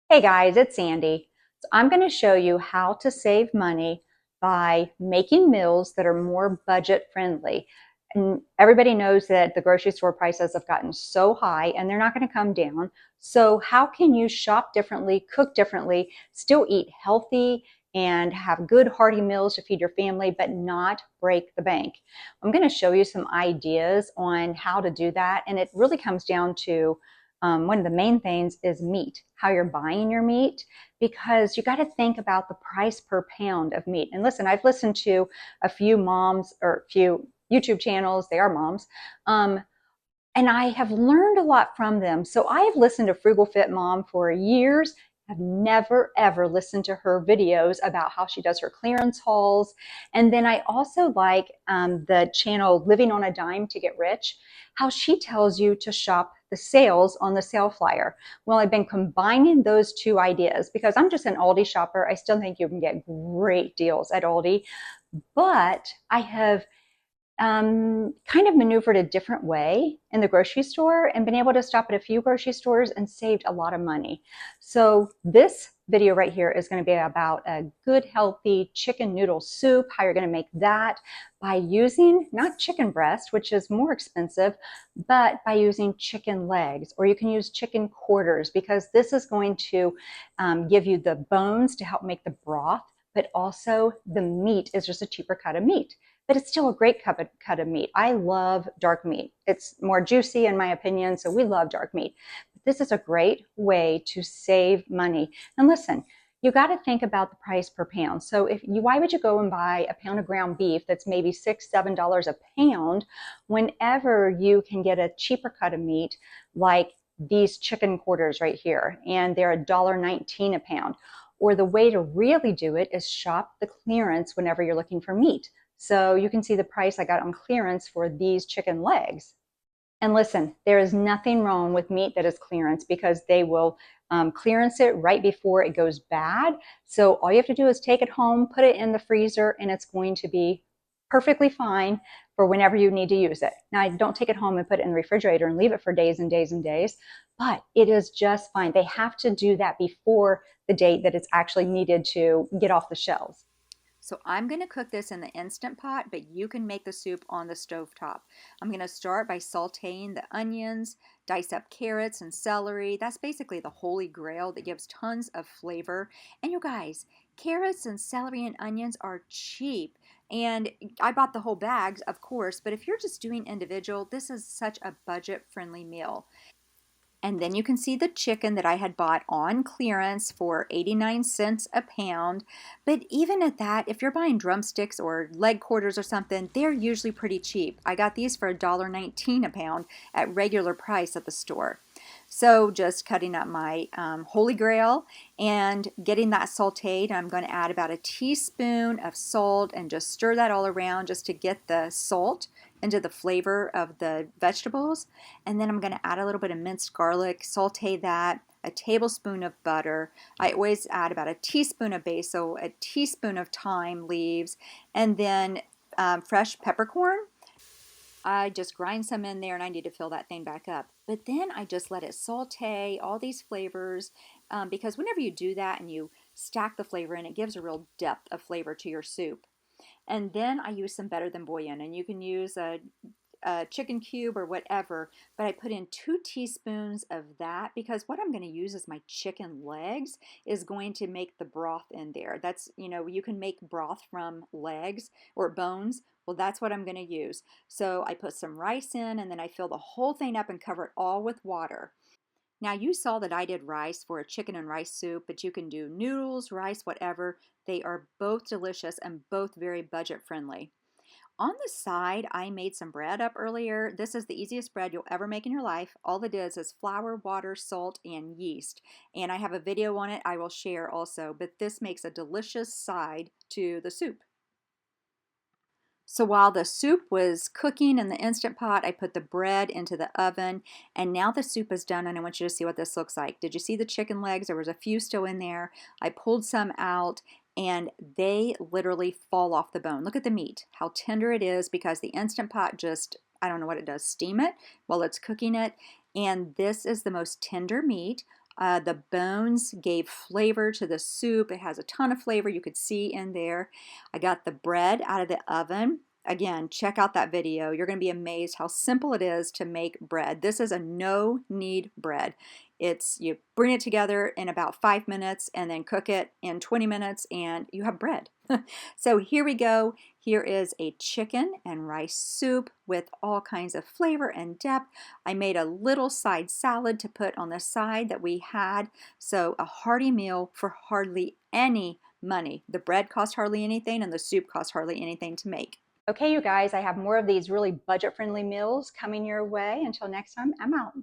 Hey guys, it's Sandy. So I'm going to show you how to save money by making meals that are more budget friendly. And everybody knows that the grocery store prices have gotten so high and they're not going to come down. So how can you shop differently, cook differently, still eat healthy and have good hearty meals to feed your family, but not break the bank? I'm going to show you some ideas on how to do that. And it really comes down to one of the main things is meat, how you're buying your meat, because you got to think about the price per pound of meat. And listen, I've listened to a few moms or a few YouTube channels, they are moms, and I have learned a lot from them. So I have listened to Frugal Fit Mom for years. I've never ever listened to her videos about how she does her clearance hauls. And then I also like the channel Living on a Dime to Get Rich, how she tells you to shop the sales on the sale flyer. Well, I've been combining those two ideas because I'm just an Aldi shopper. I still think you can get great deals at Aldi, but I have kind of maneuvered a different way in the grocery store and been able to stop at a few grocery stores and saved a lot of money. So this video right here is going to be about a good, healthy chicken noodle soup, how you're going to make that by using not chicken breast, which is more expensive, but by using chicken legs, or you can use chicken quarters because this is going to give you the bones to help make the broth, but also the meat is just a cheaper cut of meat, but it's still a great cut of meat. I love dark meat. It's more juicy in my opinion, so we love dark meat. But this is a great way to save money. And listen, you got to think about the price per pound. So why would you go and buy a pound of ground beef that's maybe $6, $7 a pound whenever you can get a cheaper cut of meat like these chicken quarters right here, and they're $1.19 a pound. Or the way to really do it is shop the clearance whenever you're looking for meat. So you can see the price I got on clearance for these chicken legs. And listen, there is nothing wrong with meat that is clearance because they will clearance it right before it goes bad. So all you have to do is take it home, put it in the freezer, and it's going to be perfectly fine for whenever you need to use it. Now, don't take it home and put it in the refrigerator and leave it for days and days and days, but it is just fine. They have to do that before the date that it's actually needed to get off the shelves. So I'm going to cook this in the Instant Pot, but you can make the soup on the stovetop. I'm going to start by sauteing the onions, dice up carrots and celery. That's basically the holy grail that gives tons of flavor. And you guys, carrots and celery and onions are cheap. And I bought the whole bags, of course, but if you're just doing individual, this is such a budget-friendly meal. And then you can see the chicken that I had bought on clearance for 89 cents a pound. But even at that, if you're buying drumsticks or leg quarters or something, they're usually pretty cheap. I got these for $1.19 a pound at regular price at the store. So just cutting up my Holy Grail and getting that sauteed. I'm going to add about a teaspoon of salt and just stir that all around just to get the salt into the flavor of the vegetables. And then I'm going to add a little bit of minced garlic, saute that, a tablespoon of butter. I always add about a teaspoon of basil, a teaspoon of thyme leaves, and then fresh peppercorn. I just grind some in there and I need to fill that thing back up. But then I just let it saute all these flavors because whenever you do that and you stack the flavor in, it gives a real depth of flavor to your soup. And then I use some Better Than Bouillon, and you can use a chicken cube or whatever, but I put in 2 teaspoons of that because what I'm going to use is my chicken legs is going to make the broth in there. That's, you can make broth from legs or bones. Well, that's what I'm going to use. So I put some rice in and then I fill the whole thing up and cover it all with water. Now you saw that I did rice for a chicken and rice soup, but you can do noodles, rice, whatever. They are both delicious and both very budget friendly. On the side, I made some bread up earlier. This is the easiest bread you'll ever make in your life. All it is flour, water, salt, and yeast. And I have a video on it I will share also, but this makes a delicious side to the soup. So while the soup was cooking in the Instant Pot, I put the bread into the oven, and now the soup is done, and I want you to see what this looks like. Did you see the chicken legs? There was a few still in there. I pulled some out, and they literally fall off the bone. Look at the meat, how tender it is, because the Instant Pot just, I don't know what it does, steam it while it's cooking it, and this is the most tender meat. The bones gave flavor to the soup. It has a ton of flavor you could see in there. I got the bread out of the oven. Again, check out that video. You're going to be amazed how simple it is to make bread. This is a no-knead bread. It's you bring it together in about 5 minutes and then cook it in 20 minutes and you have bread. So here we go. Here is a chicken and rice soup with all kinds of flavor and depth. I made a little side salad to put on the side that we had. So a hearty meal for hardly any money. The bread cost hardly anything and the soup cost hardly anything to make. Okay, you guys, I have more of these really budget friendly meals coming your way. Until next time, I'm out.